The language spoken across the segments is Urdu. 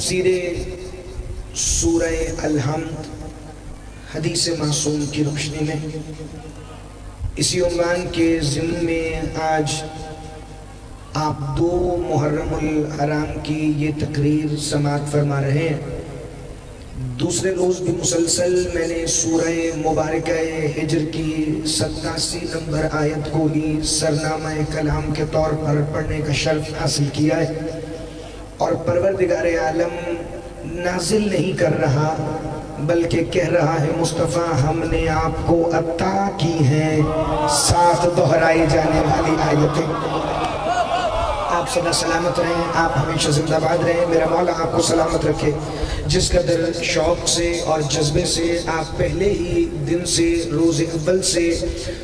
تفسیر سورہ الحمد حدیث معصوم کی روشنی میں اسی عنوان کے ضمن میں آج آپ 2 محرم الحرام کی یہ تقریر سماعت فرما رہے ہیں۔ دوسرے روز بھی مسلسل میں نے سورہ مبارکہ ہجر کی 87 نمبر آیت کو ہی سرنامہ کلام کے طور پر پڑھنے کا شرف حاصل کیا ہے، اور پروردگار عالم نازل نہیں کر رہا بلکہ کہہ رہا ہے مصطفیٰ ہم نے آپ کو عطا کی ہیں 7 دہرائی جانے والی آیتیں۔ آپ سدا سلامت رہیں، آپ ہمیشہ زندہ باد رہیں، میرا مولا آپ کو سلامت رکھے۔ جس قدر شوق سے اور جذبے سے آپ پہلے ہی دن سے روز اول سے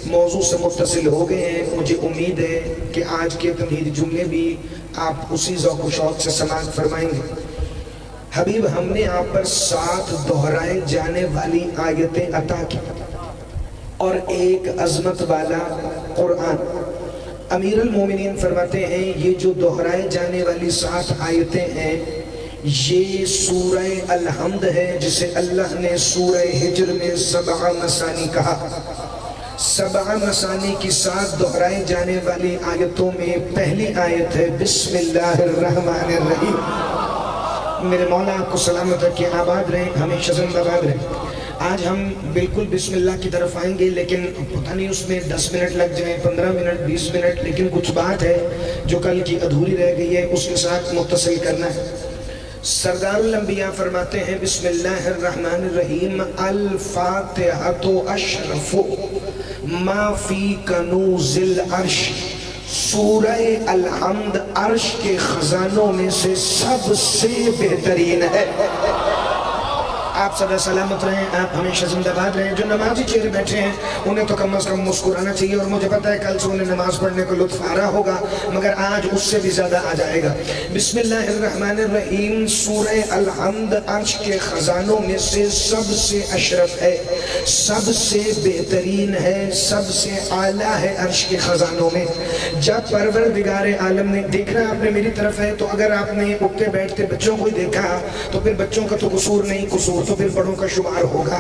موضوع سے متصل ہو گئے ہیں، مجھے امید ہے کہ آج کے تمہیدی جملے بھی آپ اسی ذوق و شوق سے سماعت فرمائیں گے۔ حبیب ہم نے آپ پر 7 دہرائے جانے والی آیتیں عطا کی اور ایک عظمت والا قرآن۔ امیر المومنین فرماتے ہیں یہ جو دہرائے جانے والی 7 آیتیں ہیں یہ سورہ الحمد ہے، جسے اللہ نے سورہ ہجر میں 7 مثانی کہا۔ 7 مثانی کی 7 دہرائے جانے والی آیتوں میں پہلی آیت ہے بسم اللہ الرحمن الرحیم۔ میرے مولا آپ کو سلامت رکھے، آباد رہیں، ہمیشہ زندہ باد رہیں۔ آج ہم بالکل بسم اللہ کی طرف آئیں گے، لیکن پتہ نہیں اس میں 10 منٹ لگ جائیں، 15 منٹ، 20 منٹ، لیکن کچھ بات ہے جو کل کی ادھوری رہ گئی ہے، اس کے ساتھ متصل کرنا ہے۔ سردار الانبیاء فرماتے ہیں بسم اللہ الرحمن الرحیم الفاتحۃ اشرف ما فی کنوز العرش۔ سورہ الحمد عرش کے خزانوں میں سے سب سے بہترین ہے۔ آپ سدا سلامت رہیں، آپ ہمیشہ زندہ باد رہیں۔ جو نمازی چہرے بیٹھے ہیں انہیں تو کم از کم مسکرانا چاہیے، اور مجھے پتا ہے کل سے انہیں نماز پڑھنے کو لطف آ رہا ہوگا، مگر آج اس سے بھی زیادہ آ جائے گا۔ بسم اللہ الرحمن الرحیم سورہ الحمد عرش کے خزانوں میں سے سب سے اشرف ہے، سب سے بہترین ہے، سب سے اعلیٰ ہے عرش کے خزانوں میں۔ جب پروردگار عالم نے دیکھنا آپ نے میری طرف ہے، تو اگر آپ نے اٹھتے بیٹھتے بچوں کو دیکھا تو پھر بچوں کا تو قصور نہیں، قصور تو پھر بڑوں کا شمار ہوگا۔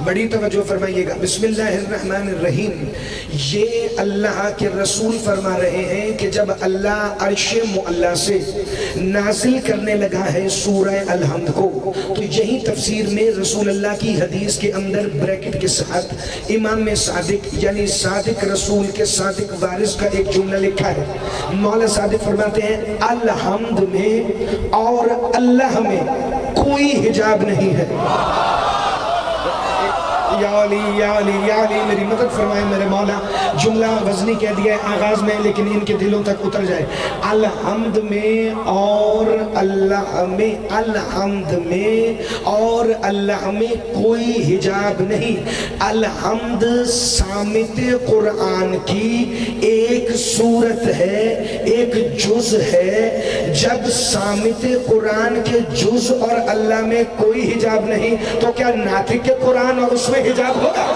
بڑی توجہ فرمائیے گا۔ بسم اللہ الرحمن الرحیم یہ اللہ کے رسول فرما رہے ہیں کہ جب اللہ عرش معلیٰ سے نازل کرنے لگا ہے سورہ الحمد کو، تو یہی تفسیر میں رسول اللہ کی حدیث کے اندر بریکٹ کے ساتھ امام صادق یعنی صادق رسول کے صادق وارث کا ایک جملہ لکھا ہے۔ مولا صادق فرماتے ہیں الحمد میں اور اللہ میں کوئی حجاب نہیں ہے۔ یا علی یا علی یا علی، میری مدد فرمائے میرے مولا۔ جملہ وزنی کہہ دیا ہے آغاز میں، لیکن ان کے دلوں تک اتر جائے۔ الحمد میں اور اللہ میں، الحمد میں اور اللہ میں کوئی حجاب نہیں۔ الحمد صامت قرآن کی ایک صورت ہے، ایک جز ہے۔ جب صامت قرآن کے جز اور اللہ میں کوئی حجاب نہیں، تو کیا ناطق کے قرآن اور اس میں حجاب ہوگا؟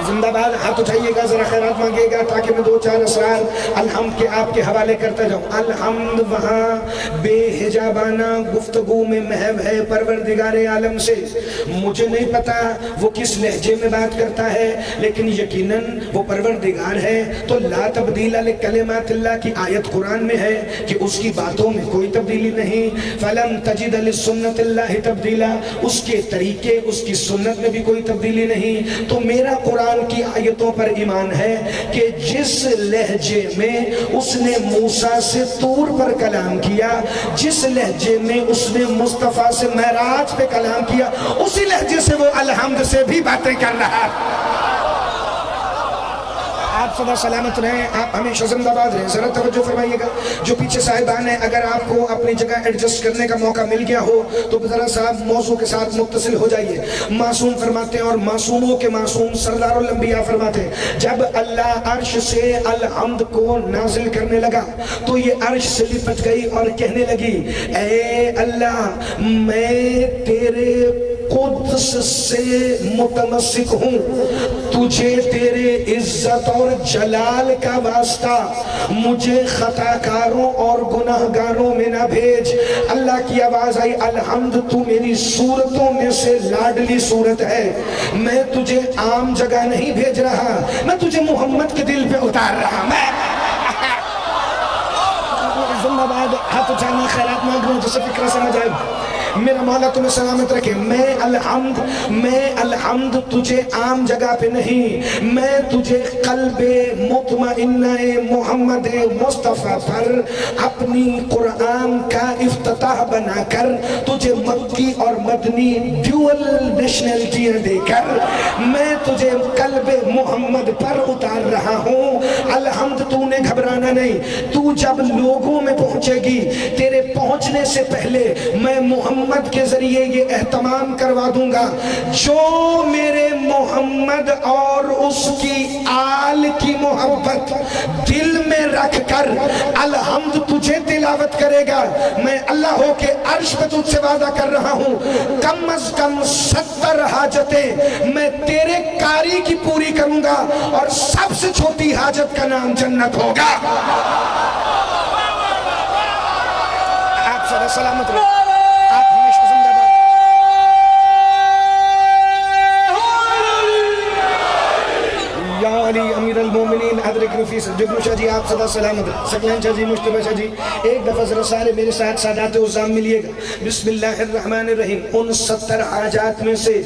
زندہ باد، ہاتھ اٹھائیے گا، ذرا خیرات مانگے گا تاکہ میں 2-4 اسرار الحمد کے آپ کے حوالے کرتا جاؤں۔ الحمد وہاں بے حجابانہ گفتگو میں محو ہے پروردگار عالم سے۔ مجھے نہیں پتا وہ کس لہجے میں بات کرتا ہے، لیکن یقیناً وہ پروردگار ہے۔ تو لا تبدیل لکلمات اللہ کی آیت قرآن میں ہے کہ اس کی باتوں میں کوئی تبدیلی نہیں۔ فلن تجد لسنت اللہ تبدیلا، اس کے طریقے، اس کی سنت میں بھی کوئی تبدیلی نہیں۔ تو میرا قرآن کی آیتوں پر ایمان ہے کہ جس لہجے میں اس نے موسیٰ سے طور پر کلام کیا، جس لہجے میں اس نے مصطفیٰ سے معراج پہ کلام کیا، اسی لہجے سے وہ الحمد سے بھی باتیں کر رہا ہے۔ آپ سدا سلامت رہیں، آپ ہمیشہ زندہ باد رہیں۔ ذرا توجہ فرمائیے گا، جو پیچھے صاحبان ہیں اگر آپ کو اپنی جگہ ایڈجسٹ کرنے کا موقع مل گیا ہو تو ذرا صاحب موضوع کے ساتھ متصل ہو جائیے۔ معصوم فرماتے ہیں، اور معصوموں کے معصوم سردار الانبیاء فرماتے ہیں جب اللہ عرش سے الحمد کو نازل کرنے لگا تو یہ عرش سے لپٹ گئی اور کہنے لگی اے اللہ میں تیرے قدس سے متمسک ہوں، تجھے تیرے عزت اور جلال کا واسطہ مجھے خطا کاروں اور گناہ گاروں میں نہ بھیج۔ اللہ کی آواز آئی، الحمد تو میری صورتوں میں سے لاڈلی صورت ہے، میں تجھے عام جگہ نہیں بھیج رہا، میں تجھے محمد کے دل پہ اتار رہا۔ میں زندہ باد، ہاتھ اٹھانا، خیرات مانگنا، جسے فکرہ سمجھ آئے۔ میرا مولا تمہیں سلامت رکھے۔ میں الحمد تجھے عام جگہ پہ نہیں، میں تجھے قلب مطمئنہ محمد مصطفیٰ پر اپنی قرآن کا افتتاح بنا کر، تجھے مکی اور مدنی ڈیول نیشنلٹیاں دے کر میں تجھے قلب محمد پر اتار رہا ہوں۔ الحمد تو نے گھبرانا نہیں، تو جب لوگوں میں پہنچے گی، تیرے پہنچنے سے پہلے میں محمد کے ذریعے یہ اہتمام کروا دوں گا، جو میرے محمد اور اس کی آل کی محبت دل میں رکھ کر الحمد تجھے تلاوت کرے گا، میں اللہ ہو کے عرش پہ تجھ سے وعدہ کر رہا ہوں، کم از کم 70 حاجتیں میں تیرے کاری کی پوری کروں گا، اور سب سے چھوٹی حاجت کا نام جنت ہوگا۔ آپ سارا سلامت رہے، آپ ہمیشہ زندہ باد۔ یا علی امیر المومنین حضرت نفیس جگنو شاہ جی آپ صدا سلامت رہے، سکلین شاہ جی، مشتبہ شاہ جی، ایک دفعہ ذرا سارے میرے ساتھ سادات عظام ملیے گا۔ بسم اللہ الرحمن الرحیم۔ ان 70 حاجات میں سے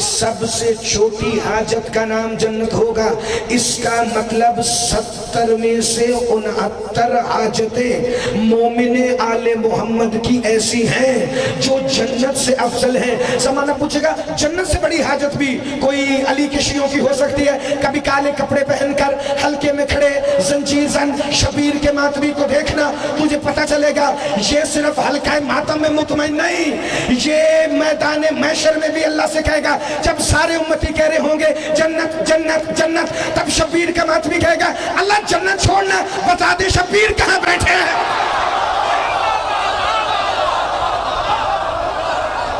سب سے چھوٹی حاجت کا نام جنت ہوگا، اس کا مطلب 70 میں سے 69 حاجتیں مومن آل محمد کی ایسی ہیں جو جنت سے افضل ہیں۔ زمانہ پوچھے گا جنت سے بڑی حاجت بھی کوئی علی کے شیعوں کی ہو سکتی ہے؟ کبھی کالے کپڑے پہن کر حلقے میں کھڑے زنجیر زن شبیر کے ماتمی کو دیکھنا، تجھے پتہ چلے گا یہ صرف حلقہ ماتم میں مطمئن نہیں، یہ میدان محشر میں بھی اللہ سے کہے گا، جب سارے امتی کہہ رہے ہوں گے جنت جنت جنت، تب شبیر کا ماتمی کہے گا اللہ جنت چھوڑنا، بتا دے شبیر کہاں بیٹھے ہیں۔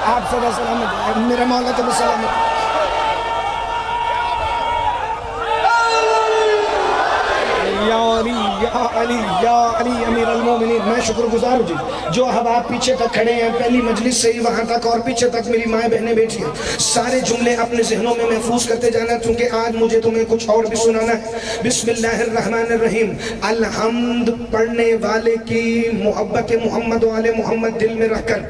آپ صدا سلامت، میرا مولا تم سلامت۔ یا علی امیر المومنین، میں شکر گزار ہوں جی، جو اب آپ پیچھے تک کھڑے ہیں، پہلی مجلس سے ہی وہاں تک اور پیچھے تک میری مائیں بہنیں بیٹھی ہیں، سارے جملے اپنے ذہنوں میں محفوظ کرتے جانا، چونکہ آج مجھے تمہیں کچھ اور بھی سنانا ہے۔ بسم اللہ الرحمن الرحیم۔ الحمد پڑھنے والے کی محبت محمد و آل محمد دل میں رکھ کر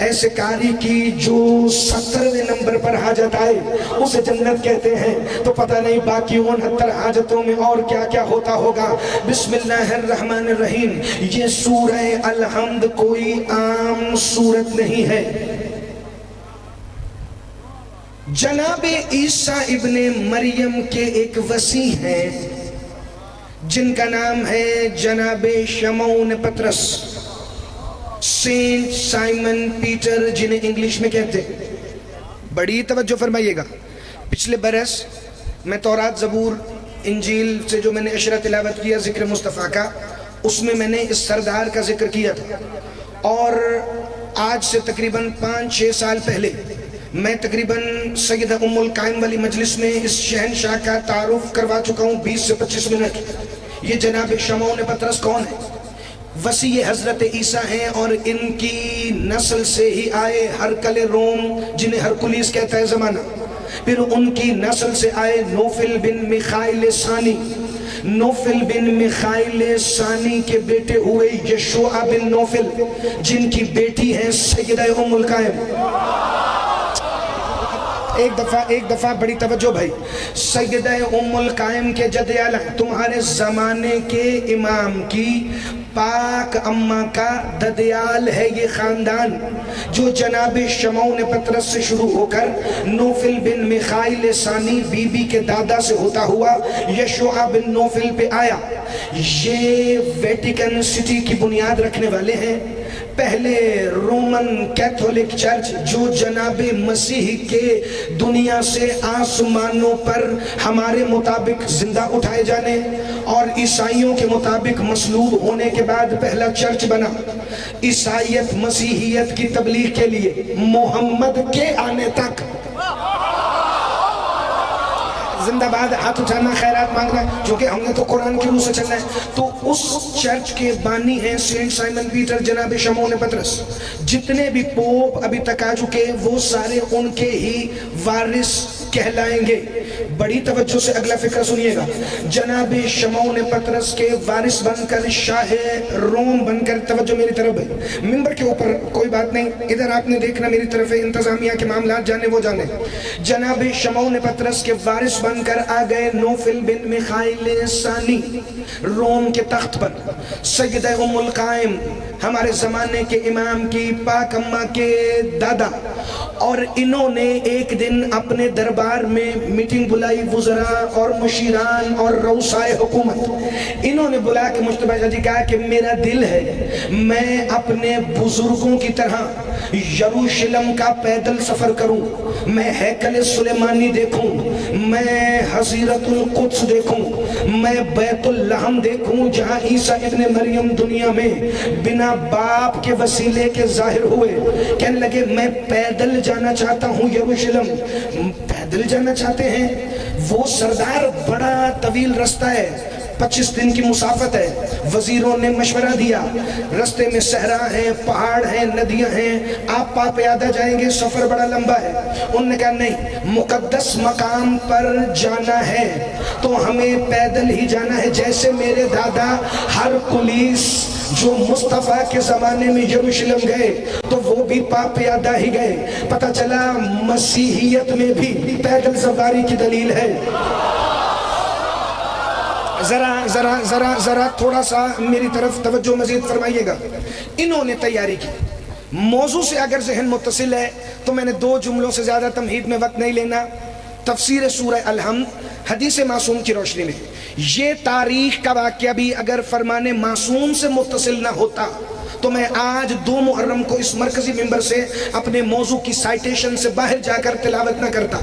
ایسے کاری کی جو 70ویں نمبر پر حاجت آئے اسے جنت کہتے ہیں، تو پتہ نہیں باقی 69 حاجتوں میں اور کیا کیا ہوتا ہوگا۔ بسم اللہ الرحمن الرحیم۔ یہ سورہ الحمد کوئی عام سورت نہیں ہے، جناب عیسیٰ ابن مریم کے ایک وسیع ہیں جن کا نام ہے جناب شمعون پطرس، سینٹ سائمن پیٹر، جنہیں انگلش میں کہتے ہیں۔ بڑی توجہ فرمائیے گا، پچھلے برس میں تورات زبور انجیل سے جو میں نے اشرہ تلاوت کیا ذکر مصطفیٰ کا، اس میں نے اس سردار کا ذکر کیا تھا، اور آج سے تقریباً 5-6 سال پہلے میں تقریباً سیدہ ام القائم والی مجلس میں اس شہنشاہ کا تعارف کروا چکا ہوں 20 سے 25 منٹ۔ یہ جناب شمعون پطرس کون ہے؟ وسیع حضرت عیسیٰ ہیں، اور ان کی نسل سے ہی آئے ہرکل روم جنہیں ہرکلیس کہتا ہے زمانہ، پھر ان کی نسل سے آئے نوفل بن میخائیل ثانی، نوفل بن میخائیل ثانی کے بیٹے ہوئے یشوع بن نوفل جن کی بیٹی ہیں سیدہ ام القائم۔ ایک دفعہ بڑی توجہ بھائی، سیدہ ام القائم کے جد اعلیٰ تمہارے زمانے کے امام کی پاک اماں کا ددیال ہے یہ خاندان، جو جناب شمعون پطرس سے شروع ہو کر نوفل بن میخائیل ثانی بی بی کے دادا سے ہوتا ہوا یشوع بن نوفل پہ آیا۔ یہ ویٹیکن سٹی کی بنیاد رکھنے والے ہیں، پہلے رومن کیتھولک چرچ جو جناب مسیح کے دنیا سے آسمانوں پر ہمارے مطابق زندہ اٹھائے جانے اور عیسائیوں کے مطابق مصلوب ہونے کے بعد پہلا چرچ بنا، عیسائیت مسیحیت کی تبلیغ کے لیے محمد کے آنے تک۔ زندہ باد، ہاتھ اٹھانا، خیرات مانگنا، چونکہ ہم نے تو قرآن کی روح سے چلنا ہے۔ تو اس چرچ کے بانی ہیں سینٹ سائمن پیٹر، جناب شمعون پطرس۔ جتنے بھی پوپ ابھی تک آ چکے وہ سارے ان کے ہی وارث کہلائیں گے۔ بڑی توجہ سے اگلا فقرہ سنیے گا۔ جناب شمعون پطرس کے وارث بن کر، شاہ روم بن کر، توجہ میری طرف ہے، ممبر کے اوپر کوئی بات نہیں، ادھر آپ نے دیکھنا میری طرف ہے، انتظامیہ کے معاملات جانے وہ جانے۔ جناب شمعون پطرس کے وارث بن کر آ گئے نوفل بن میخائیل ثانی روم کے تخت پر، سیدہ ام القائم ہمارے زمانے کے امام کی پاک اماں کے دادا، اور انہوں نے ایک دن اپنے دربار میں میٹنگ بلائی، وزراء اور مشیران اور رؤسائے حکومت۔ انہوں نے بلا کے مجتبی جی کہا کہ میرا دل ہے میں اپنے بزرگوں کی طرح یروشلم کا پیدل سفر کروں، میں ہیکل سلیمانی دیکھوں، میں حضیرت القدس دیکھوں، میں بیت اللحم دیکھوں جہاں عیسیٰ ابن مریم دنیا میں بنا باپ کے وسیلے کے ظاہر ہوئے۔ کہنے لگے میں پیدل جانا چاہتا ہوں یروشلم۔ پیدل جانا چاہتے ہیں؟ وہ سردار بڑا طویل رستہ ہے، 25 دن کی مسافت ہے۔ وزیروں نے مشورہ دیا، رستے میں صحرا ہیں، پہاڑ ہیں، ندیاں ہیں، آپ پیادہ جائیں گے، سفر بڑا لمبا ہے۔ انہوں نے کہا نہیں، مقدس مقام پر جانا ہے تو ہمیں پیدل ہی جانا ہے، جیسے میرے دادا ہرکلیس جو مصطفیٰ کے زمانے میں یروشلم گئے تو وہ بھی پیادہ ہی گئے۔ پتہ چلا مسیحیت میں بھی پیدل سواری کی دلیل ہے۔ ذرا تھوڑا سا میری طرف توجہ مزید فرمائیے گا۔ انہوں نے تیاری کی، موضوع سے اگر ذہن متصل ہے تو میں نے 2 جملوں سے زیادہ تمہید میں وقت نہیں لینا۔ تفسیر سورہ الحمد حدیث معصوم کی روشنی میں یہ تاریخ کا واقعہ بھی اگر فرمان معصوم سے متصل نہ ہوتا تو میں آج 2 محرم کو اس مرکزی ممبر سے اپنے موضوع کی سائٹیشن سے باہر جا کر تلاوت نہ کرتا۔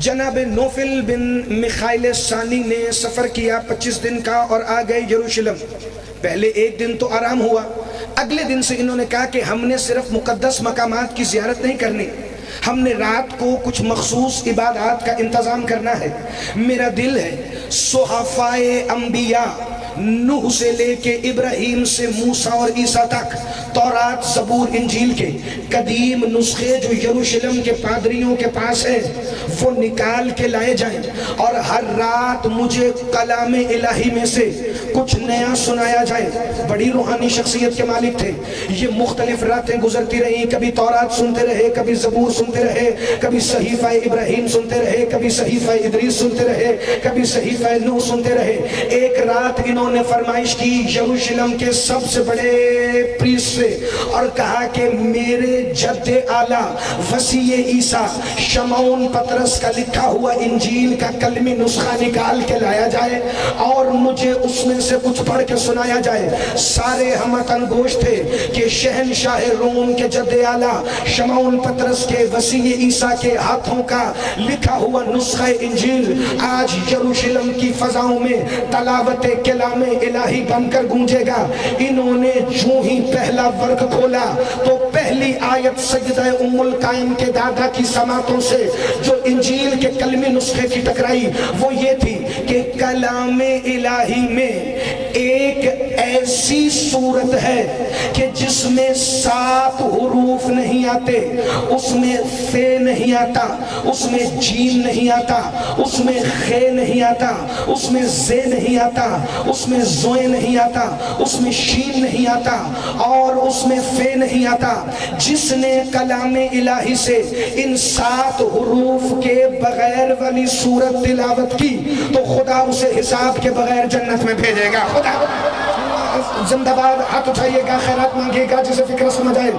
جناب نوفل بن میخائیل ثانی نے سفر کیا 25 دن کا اور آ گئے یروشلم۔ پہلے 1 دن تو آرام ہوا، اگلے دن سے انہوں نے کہا کہ ہم نے صرف مقدس مقامات کی زیارت نہیں کرنی، ہم نے رات کو کچھ مخصوص عبادات کا انتظام کرنا ہے۔ میرا دل ہے صحفائے انبیاء، نوح سے لے کے ابراہیم سے موسیٰ اور عیسیٰ تک، تورات زبور انجیل کے قدیم نسخے جو یروشلم کے پادریوں کے پاس ہیں وہ نکال کے لائے جائیں، اور ہر رات مجھے کلام الہی میں سے کچھ نیا سنایا جائے۔ بڑی روحانی شخصیت کے مالک تھے۔ یہ مختلف راتیں گزرتی رہیں، کبھی تورات سنتے رہے، کبھی زبور سنتے رہے، کبھی صحیفہ ابراہیم سنتے رہے، کبھی صحیفہ ادریس سنتے رہے، کبھی صحیفہ نوح سنتے رہے۔ ایک رات انہوں نے فرمائش کی یروشلم کے سب سے بڑے پریس سے اور کہا کہ میرے جد اعلیٰ وسیع عیسیٰ شمعون پطرس کا لکھا ہوا انجیل کا کلمی نسخہ نکال کے لایا جائے اور مجھے اس میں سے کچھ پڑھ کے سنایا جائے۔ سارے ہمتن گوش تھے کہ شہنشاہ روم کے جد اعلیٰ شمعون پطرس کے وسیع عیسیٰ کے ہاتھوں کا لکھا ہوا نسخہ انجیل آج یروشلم کی فضاؤں میں تلاوت کلام الہی بن کر گونجے گا۔ انہوں نے جو ہی پہلا ورق کھولا تو پہلی آیت سجدہ ام القائم کے دادا کی سماعتوں سے جو انجیل کے کلمی نسخے کی ٹکرائی وہ یہ تھی کہ کلام الہی میں ایک ایسی صورت ہے کہ جس میں 7 حروف نہیں آتے، اس میں فے نہیں آتا، اس میں جیم نہیں آتا، اس میں خے نہیں آتا، اس میں زے نہیں آتا، اس میں زوئے نہیں آتا، اس میں شین نہیں آتا اور اس میں فے نہیں آتا۔ جس نے کلام الہی سے ان 7 حروف کے بغیر والی صورت تلاوت کی تو خدا اسے حساب کے بغیر جنت میں بھیجے گا۔ خدا زندہ باد ہاتھ اٹھائیے گا، خیرات مانگیے گا جسے فکر سمجھ آئے۔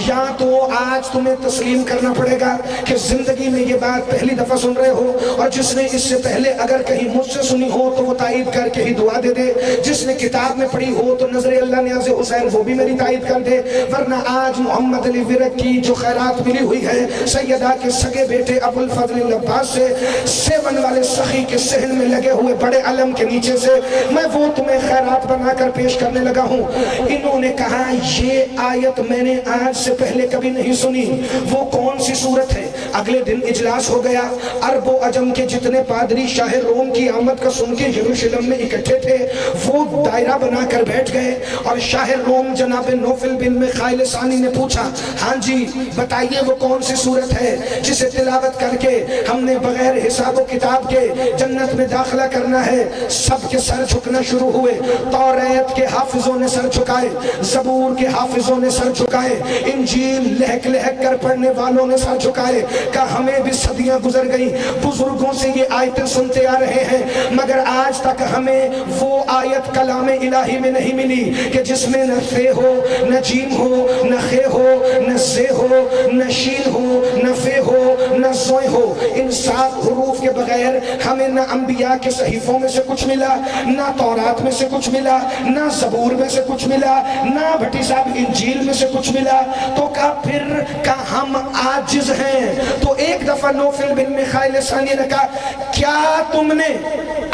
یا تو آج تمہیں تسلیم کرنا پڑے گا کہ زندگی میں یہ بات پہلی دفعہ سن رہے ہو، اور جس نے اس سے پہلے اگر کہیں مجھ سے سنی ہو تو وہ تائید کر کے ہی دعا دے دے، جس نے کتاب میں پڑھی ہو تو نظر اللہ نیاز حسین وہ بھی میری تائید کر دے، ورنہ آج محمد علی ورک کی جو خیرات ملی ہوئی ہے سیدہ کے سگے بیٹے ابو الفضل عباس سے، سیون والے سخی کے صحن میں لگے ہوئے بڑے علم کے نیچے سے میں وہ تمہیں خیرات بنا کر پیش کرنے لگا ہوں۔ انہوں نے کہا یہ آیت میں نے آج سے پہلے کبھی نہیں سنی، وہ کون سی صورت ہے؟ اگلے دن اجلاس ہو گیا، عرب و عجم کے جتنے پادری شاہ روم کی آمد کا سن کے یروشلم میں اکٹھے تھے وہ دائرہ بنا کر بیٹھ گئے، اور شاہ روم جناب نوفل بن مخائل ثانی نے پوچھا ہاں جی بتائیے وہ کون سی صورت ہے جسے تلاوت کر کے ہم نے بغیر حساب و کتاب کے جنت میں داخلہ کرنا ہے؟ سب کے سر جھکنا شروع ہوئے، توریت کے حافظوں نے سر جھکائے، زبور کے حافظوں نے سر جھکائے، انجیل لہک لہک کر پڑھنے والوں نے سر جھکائے، کہ ہمیں بھی صدیاں گزر گئی بزرگوں سے یہ آیتیں سنتے آ رہے ہیں مگر آج تک ہمیں وہ آیت کلام الہی میں نہیں ملی کہ جس میں نہ فے ہو، نہ جیم ہو، نہ خے ہو، نہ زے ہو، نہ شین ہو، نہ فے ہو، نہ زوئے ہو۔ ان 7 حروف کے بغیر ہمیں نہ انبیاء کے صحیفوں میں سے کچھ ملا، نہ تورات میں سے کچھ ملا، نہ زبور میں سے کچھ ملا، نہ بھٹی صاحب انجیل میں سے کچھ ملا۔ تو کہا پھر کہ ہم عاجز ہیں۔ تو ایک دفعہ نوفل بن مخائل ثانی نے کہا کیا تم نے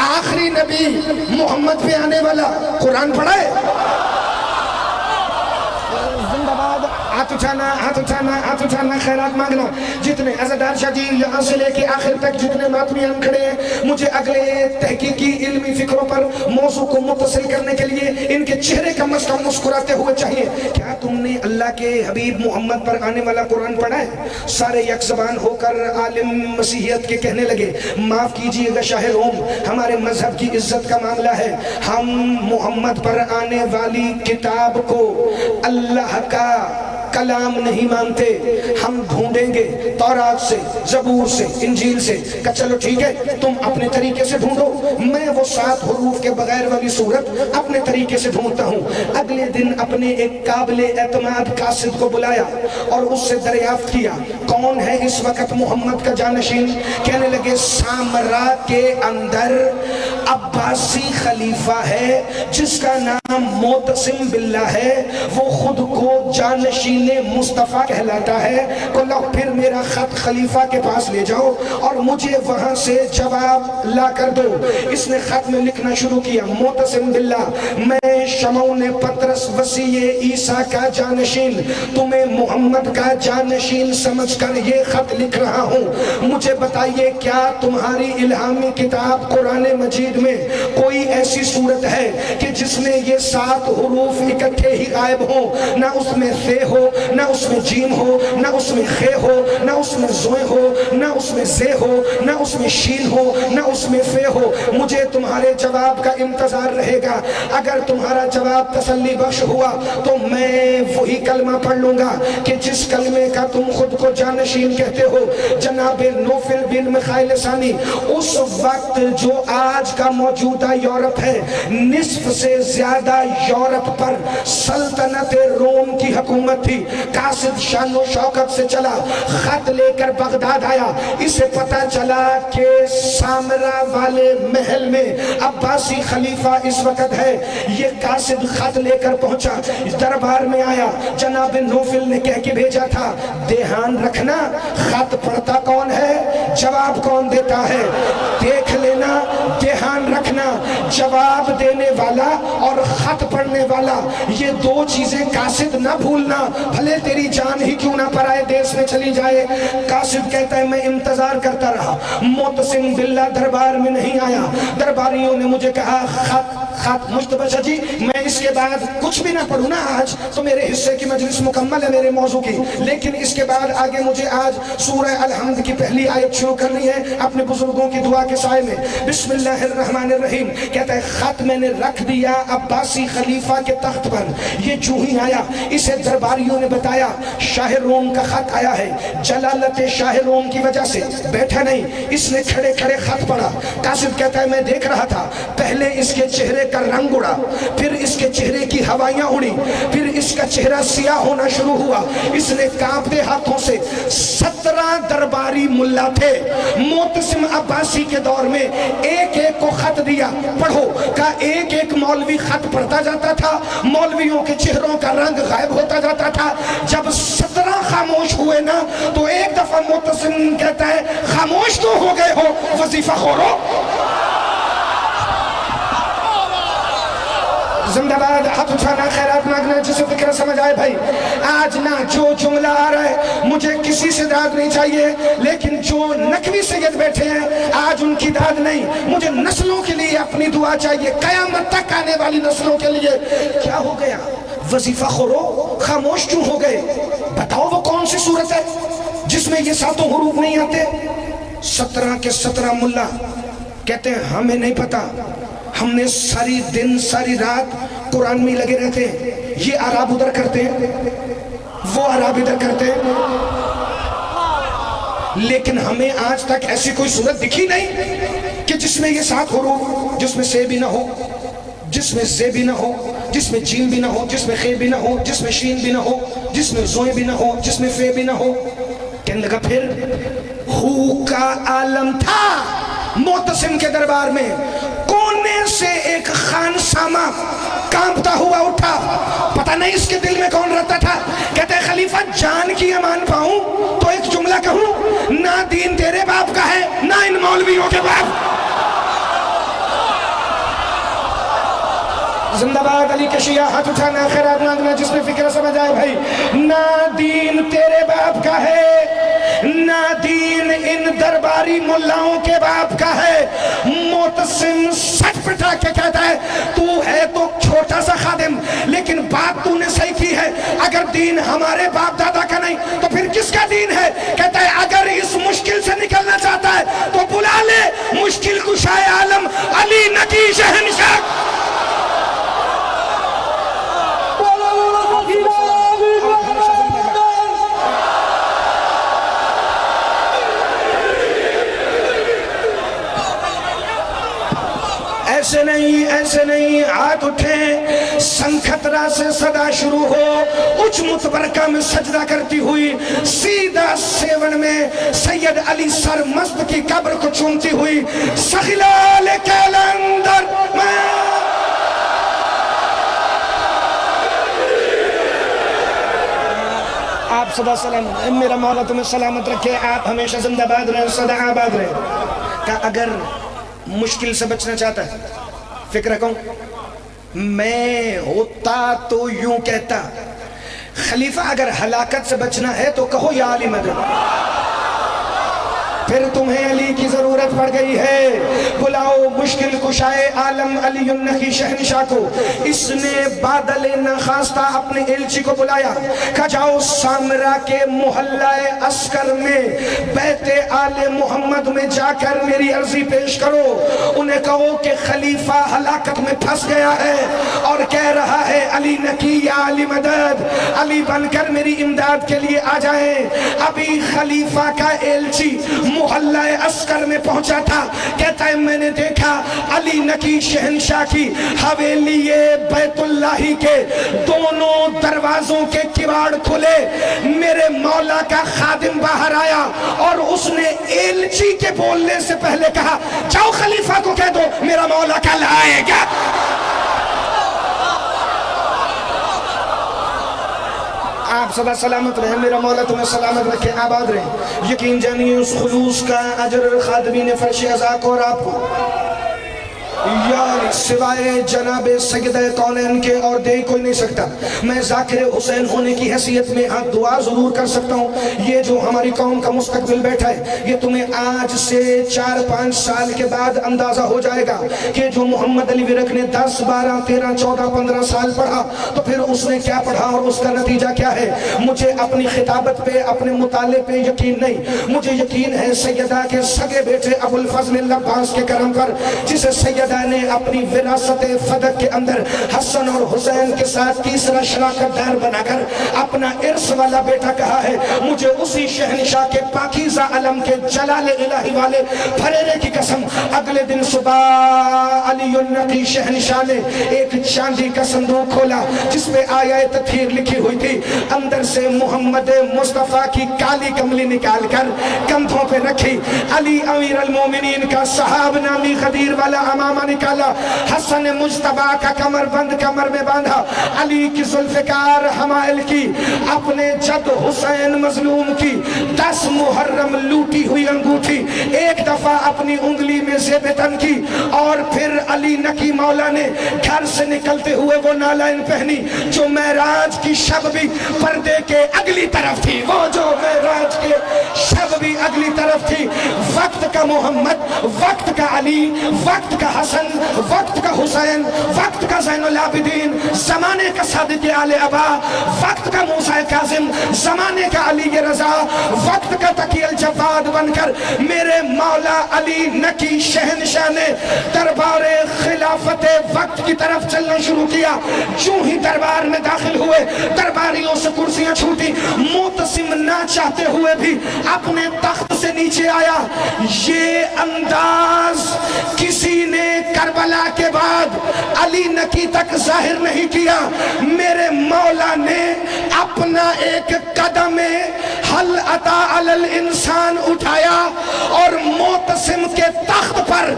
آخری نبی محمد پہ آنے والا قرآن پڑھا ہے؟ زندہ باد، ہاتھ اٹھانا، ہاتھ اٹھانا، ہاتھ اٹھانا، خیرات مانگنا۔ جتنے عزادار شاہ جی یہاں سے لے کے آخر تک جتنے ماتمیان کھڑے ہیں، مجھے اگلے تحقیقی علمی فکروں پر موضوع کو متصل کرنے کے لیے ان کے چہرے کم از کم مسکراتے ہوئے چاہیے۔ کیا تم نے اللہ کے حبیب محمد پر آنے والا قرآن پڑھا ہے؟ سارے یک زبان ہو کر عالم مسیحیت کے کہنے لگے معاف کیجئے گا شاہ روم، ہمارے مذہب کی عزت کا معاملہ ہے، ہم محمد پر آنے والی کتاب کو اللہ کا کلام نہیں مانتے، ہم ڈھونڈیں گے تورات سے، زبور سے، انجیل سے۔ کہ چلو ٹھیک ہے تم اپنے طریقے سے ڈھونڈو، میں وہ 7 حروف کے بغیر والی صورت اپنے طریقے سے ڈھونڈتا ہوں۔ اگلے دن اپنے ایک قابل اعتماد قاصد کو بلایا اور اس سے دریافت کیا کون ہے اس وقت محمد کا جانشین؟ کہنے لگے سامرا کے اندر عباسی خلیفہ ہے جس کا نام معتصم باللہ ہے، وہ خود کو جانشین مصطفیٰ کہلاتا ہے۔ تو لو پھر میرا خط خلیفہ کے پاس لے جاؤ اور مجھے وہاں سے جواب لا کر دو۔ اس نے خط میں لکھنا شروع کیا معتصم باللہ، میں شمعون پطرس وسیع عیسیٰ کا جانشین تمہیں محمد کا جانشین سمجھ کر یہ خط لکھ رہا ہوں۔ مجھے بتائیے کیا تمہاری الہامی کتاب قرآن مجید میں کوئی ایسی صورت ہے کہ جس میں یہ 7 حروف اکٹھے ہی غائب ہوں؟ نہ اس میں فے ہو، نہ اس میں جیم ہو، نہ اس میں خے ہو، نہ اس میں زوئے ہو، نہ اس میں زے ہو، نہ اس میں شین ہو، نہ اس میں فے ہو۔ مجھے تمہارے جواب کا انتظار رہے گا۔ اگر تمہارا جواب تسلی بخش ہوا تو میں وہی کلمہ پڑھ لوں گا کہ جس کلمے کا تم خود کو جانشین کہتے ہو۔ جناب نوفل بن مخائل ثانی اس وقت جو آج کا موجودہ یورپ ہے، نصف سے زیادہ یورپ پر سلطنت روم کی حکومت تھی۔ قاصد شان و شوکت سے چلا، خط لے کر بغداد آیا، اسے پتا چلا کہ سامرا والے محل میں عباسی خلیفہ اس وقت ہے۔ یہ قاصد خط لے کر پہنچا، دربار میں آیا، جناب نوفل نے کہہ کے بھیجا تھا دھیان رکھنا خط پڑھتا کون ہے، جواب کون دیتا ہے، دیکھ لینا، دھیان رکھنا جواب دینے والا اور خط پڑھنے والا یہ 2 چیزیں قاصد نہ بھولنا، بھلے تیری جان ہی کیوں نہ پرائے دیس میں چلی جائے۔ قاصد کہتا ہے میں انتظار کرتا رہا، معتصم باللہ دربار میں نہیں آیا۔ درباریوں نے مجھے کہا خط مجتبی شاہ جی میں اس کے بعد کچھ بھی نہ پڑھوں نا، آج تو میرے حصے کی مجلس مکمل ہے میرے موضوع کی، لیکن اس کے بعد آگے مجھے آج سورہ الحمد کی پہلی آیت شروع کرنی ہے اپنے بزرگوں کی دعا کے سائے میں۔ بسم اللہ الرحمن الرحیم کہتا ہے خط میں نے رکھ دیا عباسی خلیفہ کے تخت پر۔ یہ جو ہی آیا اسے درباریوں نے بتایا شاہ روم کا خط آیا ہے، جلالت شاہ روم کی وجہ سے بیٹھا نہیں، اس نے کھڑے کھڑے خط پڑھا۔ قاصد کہتا ہے میں دیکھ رہا تھا، پہلے اس کے چہرے کا رنگ اڑا، پھر اس کے چہرے کی ہوائیاں اڑی، پھر اس کا چہرہ سیاہ ہونا شروع ہوا۔ اس نے کانپتے ہاتھوں سے 17 درباری ملا تھے معتصم عباسی کے دور میں، ایک ایک کو خط دیا، پڑھو۔ کہا ایک ایک مولوی خط پڑھتا جاتا تھا، مولویوں کے چہروں کا رنگ غائب ہوتا جاتا تھا۔ جب 17 خاموش ہوئے نا تو ایک دفعہ معتصم کہتا ہے خاموش تو ہو گئے ہو وظیفہ خورو۔ زندہ باد، ہاتھ اٹھانا، خیرات مانگنا، جسے فکر سمجھ آئے بھائی۔ آج نہ جو جملہ آ رہا ہے مجھے کسی سے داد نہیں چاہیے، لیکن جو نقوی سید بیٹھے ہیں آج ان کی داد نہیں، مجھے نسلوں کے لیے اپنی دعا چاہیے، قیامت تک آنے والی نسلوں کے لیے۔ کیا ہو گیا؟ وظیفہ خورو، خاموش کیوں ہو گئے؟ بتاؤ وہ کون سی صورت ہے جس میں یہ 7 حروف نہیں آتے؟ 17 کے 17 ملا کہتے ہیں ہمیں نہیں پتا، ہم نے ساری دن ساری رات قرآن میں لگے رہتے ہیں، یہ عرب ادھر کرتے ہیں، وہ عرب ادھر کرتے ہیں، لیکن ہمیں آج تک ایسی کوئی صورت دکھی نہیں کہ جس میں یہ 7 حروف، جس میں سے بھی نہ ہو، جس میں زے بھی نہ ہو، جس میں جیم بھی نہ ہو، جس میں خے بھی نہ ہو، جس میں شین بھی نہ ہو، جس میں زوئے بھی نہ ہو، جس میں فے بھی نہ ہو۔ کہنے لگا پھر ہو کا عالم تھا معتصم کے دربار میں، کونے سے ایک خانسامہ کانپتا ہوا اٹھا، پتہ نہیں اس کے دل میں کون رہتا تھا۔ کہتے ہیں خلیفہ جان کی امان پاؤں تو ایک جملہ کہوں، نہ دین تیرے باپ کا ہے نہ ان مولویوں کے باپ۔ زندہ باد علی کے شیعہ، ہاتھ اٹھانا، خیرات مانگنا، جس میں فکر سمجھ آئے بھائی۔ نہ دین تیرے باپ کا ہے نہ دین ان درباری ملاؤں کے باپ کا ہے۔ معتصم سچ پٹا کے کہتا ہے تو ہے تو چھوٹا سا خادم، لیکن بات تو نے صحیح کی ہے، اگر دین ہمارے باپ دادا کا نہیں تو پھر کس کا دین ہے؟ کہتا ہے اگر اس مشکل سے نکلنا چاہتا ہے تو بلا لے مشکل کشائے عالم علی نقی شہنشاہ۔ ایسے نہیں، ہاتھ اٹھیں، سنکھترا سے صدا شروع ہو، اچ متبرکہ میں سجدہ کرتی ہوئی سیدھا سیون میں سید علی سرمست کی قبر کو چومتی ہوئی سخلال کیلندر میں۔ آپ صدا سلام، میرا مولا تمہیں سلامت رکھے، آپ ہمیشہ زندہ باد رہیں، صدا آباد رہیں۔ کہ اگر مشکل سے بچنا چاہتا ہے، فکر رکھوں میں ہوتا تو یوں کہتا، خلیفہ اگر ہلاکت سے بچنا ہے تو کہو یا علی مدد، پھر تمہیں علی کی ضرورت پڑ گئی ہے، بلاؤ مشکل کشائے عالم علی النقی شہنشاہ کو۔ اس نے بادل نخواستہ اپنے ایلچی کو بلایا، کہا جاؤ سامرا کے محلہ عسکر میں بیت آل محمد میں جا کر میری عرضی پیش کرو، انہیں کہو کہ خلیفہ ہلاکت میں پھنس گیا ہے اور کہہ رہا ہے علی نقی یا علی مدد، علی بن کر میری امداد کے لیے آ جائیں۔ ابھی خلیفہ کا ایلچی محلہ عسکر میں پہنچا تھا، کہتا ہے میں نے دیکھا علی نقی شہنشاہ کی حویلی بیت اللہ کے دونوں دروازوں کے کواڑ کھلے، میرے مولا کا خادم باہر آیا اور اس نے ایلچی کے بولنے سے پہلے کہا جاؤ خلیفہ کو کہہ دو میرا مولا کل آئے گا۔ آپ صدا سلامت رہیں، میرا مولا تمہیں سلامت رکھے، آباد رہیں۔ یقین جانیے اس خلوص کا اجر خادمین فرش عزا کو اور آپ کو یعنی سوائے جناب سید کونین کے اور دے کوئی نہیں سکتا۔ میں ذاکر حسین ہونے کی حیثیت میں ہاں دعا ضرور کر سکتا ہوں، یہ جو ہماری قوم کا مستقبل بیٹھا ہے یہ تمہیں آج سے 4-5 سال کے بعد اندازہ ہو جائے گا کہ جو محمد علی ورک نے 10 12 13 14 15 سال پڑھا تو پھر اس نے کیا پڑھا اور اس کا نتیجہ کیا ہے۔ مجھے اپنی خطابت پہ اپنے مطالعے پہ یقین نہیں، مجھے یقین ہے سیدہ کے سگے بیٹے ابو الفضل العباس کے کرم پر، جسے سیدہ خدا نے اپنی وراثت فدق کے اندر حسن اور حسین کے ساتھ تیسرا شراکت دار بنا کر اپنا ارث والا بیٹا کہا ہے. مجھے اسی شہنشاہ کے پاکیزہ علم کے جلال الہی والے پھریرے کی قسم اگلے دن صبح علی النقی شہنشاہ نے ایک چاندی کا صندوق کھولا جس پہ آیہ تطہیر لکھی ہوئی تھی. اندر سے محمد مصطفیٰ کی کالی کملی نکال کر کندھوں پہ رکھی. علی امیر المومنین کا صحاب نامی غدیر والا امامہ نکالا. حسن مجتبیٰ کا کمر بند کمر میں باندھا. علی کی ذوالفقار حمائل کی اپنے جد حسین مظلوم کی 10 محرم لوٹی ہوئی انگوٹھی ایک دفعہ اپنی انگلی میں زیب تن کی. اور پھر علی نقی مولا نے گھر سے نکلتے ہوئے وہ نالائن پہنی جو معراج کی شب بھی پردے کے اگلی طرف تھی. وہ جو معراج کے شب بھی اگلی طرف تھی. وقت کا محمد، وقت کا علی، وقت کا حسن، وقت کا حسین، وقت کا زین العابدین، زمانے کا صادق آل ابا، وقت کا موسیٰ کاظم، زمانے کا علی رضا، وقت کا تقی الجواد بن کر میرے مولا علی نقی شہنشاہ نے دربار خلافت وقت کی طرف چلنا شروع کیا. جو ہی دربار میں داخل ہوئے درباریوں سے کرسیاں چھوٹی. معتصم نہ چاہتے ہوئے بھی اپنے تخت سے نیچے آیا. یہ انداز کسی نے کربلا کے بعد علی نقی تک ظاہر نہیں کیا. میرے مولا نے اپنا ایک قدم حل عطا علی الانسان اٹھایا اور معتصم کے تخت پر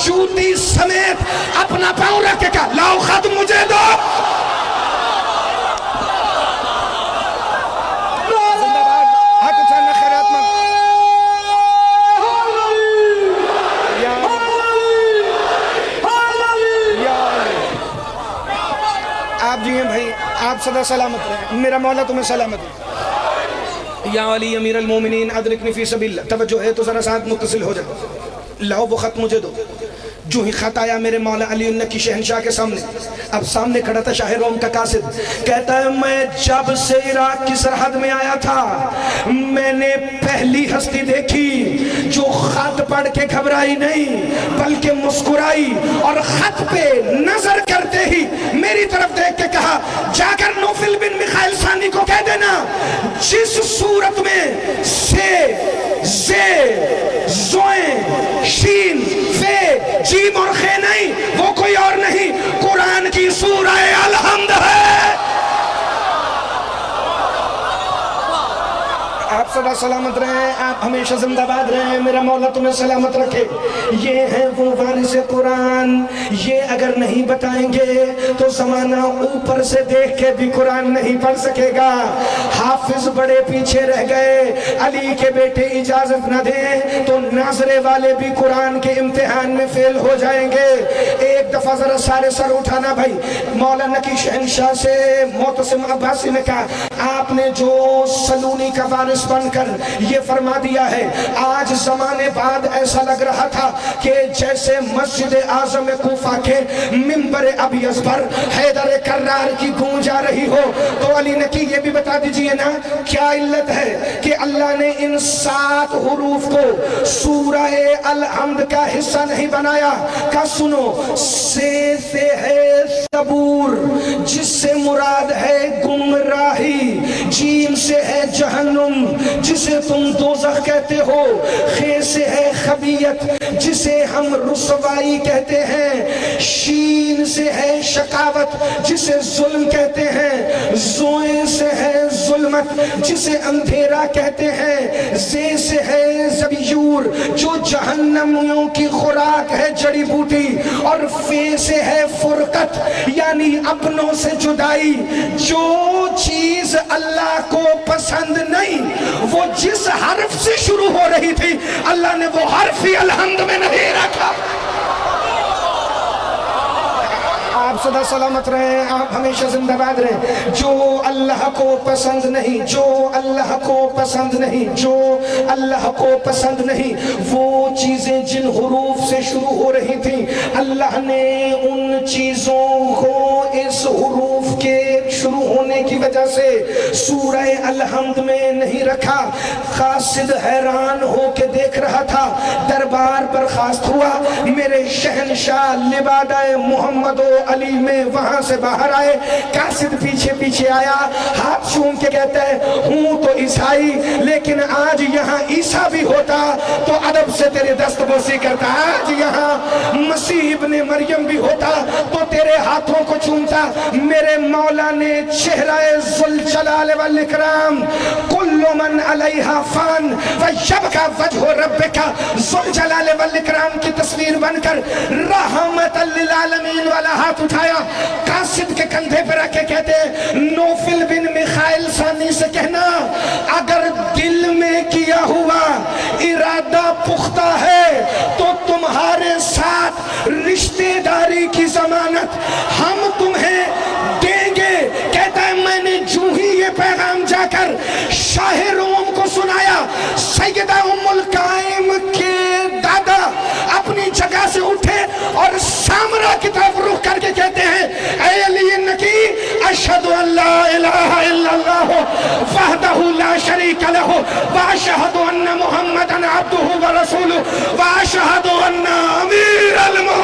جوتی سمیت اپنا پاؤں رکھ کے کہا لاؤ خط مجھے دو. آپ جی ہیں بھائی، آپ سدا سلامت رہیں. میرا مولا تمہیں سلامت رہے. یا علی امیر المومنین ادرکنی فی سبیل اللہ. توجہ ہے تو ذرا ساتھ متصل ہو جائے. لاؤ وہ خط مجھے دو. جو ہی خط آیا میرے مولا علی النقی شہنشاہ کے سامنے. اب سامنے کھڑا تھا شاہ روم کا قاصد. کہتا ہے میں جب سے عراق کی سرحد میں آیا تھا میں نے پہلی ہستی دیکھی جو خط پڑھ کے گھبرائی نہیں بلکہ مسکرائی اور خط پہ نظر کرتے ہی میری طرف دیکھ کے کہا جا کر نوفل بن مخائل ثانی کو کہہ دینا جس صورت میں سے زے زوئیں شین فے جیم اور خے نہیں وہ کوئی اور نہیں قرآن کی سورہ الحمد ہے. آپ سدا سلامت رہیں، آپ ہمیشہ زندہ باد رہیں. میرا مولا تمہیں سلامت رکھے. یہ ہیں وہ وارث قرآن. یہ اگر نہیں بتائیں گے تو زمانہ اوپر سے دیکھ کے بھی قرآن نہیں پڑھ سکے گا. حافظ بڑے پیچھے رہ گئے. علی کے بیٹے اجازت نہ دیں تو ناظرے والے بھی قرآن کے امتحان میں فیل ہو جائیں گے. ایک دفعہ ذرا سارے سر اٹھانا بھائی. مولا نقی شہنشاہ سے معتصم عباسی نے کہا آپ نے جو سلونی کا وارث بن کر یہ فرما دیا ہے آج زمانے بعد ایسا لگ رہا تھا کہ جیسے مسجد اعظم کوفہ کے منبر ابیض پر حیدر کرار کی گونج آ رہی ہو. تو علی نقی یہ بھی بتا دیجئے نا کیا علت ہے کہ اللہ نے ان 7 حروف کو سورہ الحمد کا حصہ نہیں بنایا. کا سنو سے ہے صبور جس سے مراد ہے گمراہی. جیم سے ہے جہنم جسے تم دوزخ کہتے ہو. خے سے ہے خبیت جسے ہم رسوائی کہتے ہیں. شین سے ہے شقاوت جسے ظلم کہتے ہیں. زوئیں سے ہے ظلمت جسے اندھیرا کہتے ہیں. زے سے ہے زبیور جو جہنمیوں کی خوراک ہے جڑی بوٹی. اور فے سے ہے فرقت یعنی اپنوں سے جدائی. جو چیز اللہ کو پسند نہیں وہ جس حرف سے شروع ہو رہی تھی اللہ نے وہ حرف ہی الحمد میں نہیں رکھا. آپ سدا سلامت رہیں، آپ ہمیشہ زندہ باد رہیں. جو اللہ کو پسند نہیں، جو اللہ کو پسند نہیں، جو اللہ کو پسند نہیں وہ چیزیں جن حروف سے شروع ہو رہی تھیں اللہ نے ان چیزوں کو اس حروف کے شروع ہونے ہونے کی وجہ سے سورہ الحمد میں نہیں رکھا۔ قاصد حیران ہو کے دیکھ رہا تھا، دربار برخاست ہوا، میرے شہنشاہ لبادہ محمد و علی میں وہاں سے باہر آئے۔ قاصد پیچھے پیچھے آیا، ہاتھ چوم کے کہتا ہے ہوں تو عیسائی، لیکن آج یہاں عیسیٰ بھی ہوتا تو ادب سے تیرے دست بوسی کرتا، آج یہاں مسیح ابن مریم بھی ہوتا تو تیرے ہاتھوں کو چومتا۔ میرے مولا نے چہرہ ذوالجلال والاکرام کل من علیہا فان ویبقی وجہ ربک ذوالجلال والاکرام کی تصویر بن کر رحمت للعالمین والا ہاتھ اٹھایا، قاصد کے کندھے پر رکھ کے کہتے ہیں نوفل بن میخائیل ثانی سے کہنا اگر دل میں کیا ہوا ارادہ پختہ ہے تو تمہارے ساتھ رشتہ داری کی ضمانت ہم تمہیں دیں گے۔ کہتا ہے میں نے جو ہی یہ پیغام جا کر شاہ روم کو سنایا، سیدہ ام القائم کے دادا اپنی جگہ سے اٹھے اور سامرا کی طرف رخ کر کے کہتے ہیں اے علی نکی اشہد ان لا الہ الا اللہ وحدہ لا شریک لہ واشہد ان محمدًا عبدہ ورسولہ واشہد ان امیر المؤمنین